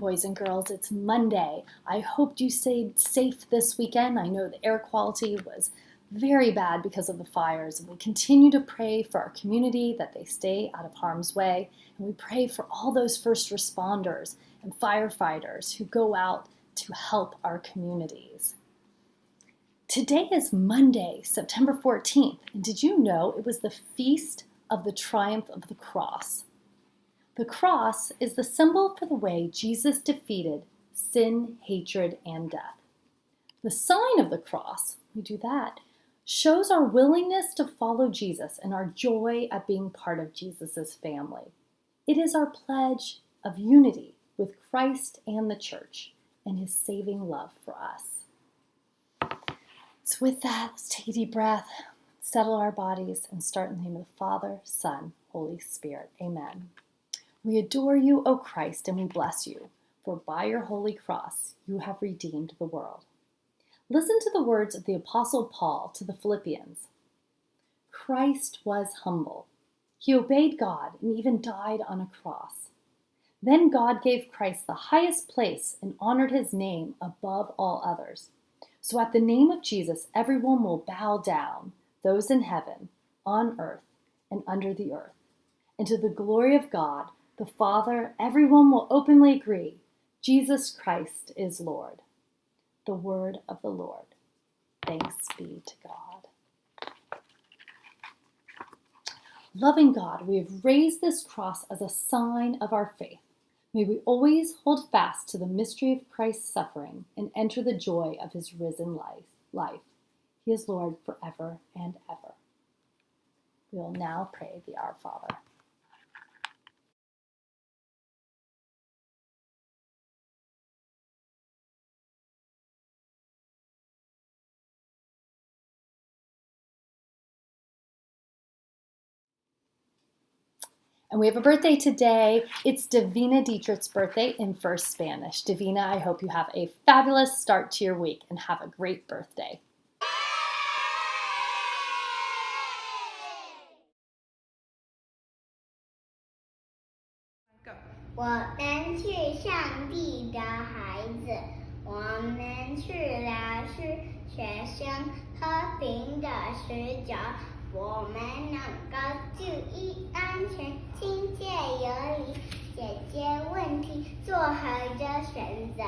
boys and girls. It's Monday. I hope you stayed safe this weekend. I know the air quality was very bad because of the fires, and we continue to pray for our community that they stay out of harm's way. And we pray for all those first responders and firefighters who go out to help our communities. Today is Monday, September 14th, and did you know it was the Feast of the Triumph of the Cross? The cross is the symbol for the way Jesus defeated sin, hatred, and death. The sign of the cross, we do that, shows our willingness to follow Jesus and our joy at being part of Jesus' family. It is our pledge of unity with Christ and the church and his saving love for us. So with that, let's take a deep breath, settle our bodies, and start in the name of the Father, Son, Holy Spirit. Amen. We adore you, O Christ, and we bless you, for by your holy cross you have redeemed the world. Listen to the words of the Apostle Paul to the Philippians. Christ was humble. He obeyed God and even died on a cross. Then God gave Christ the highest place and honored his name above all others. So at the name of Jesus, everyone will bow down, those in heaven, on earth, and under the earth. And to the glory of God, the Father, everyone will openly agree, Jesus Christ is Lord. The word of the Lord. Thanks be to God. Loving God, we have raised this cross as a sign of our faith. May we always hold fast to the mystery of Christ's suffering and enter the joy of his risen life. He is Lord forever and ever. We will now pray the Our Father. And we have a birthday today. It's Davina Dietrich's birthday in First Spanish. Davina, I hope you have a fabulous start to your week and have a great birthday. Go. 我们是上帝的孩子，我们是老师、学生和平的使者。我们能够注意安全，清洁有礼，解决问题，做好的选择。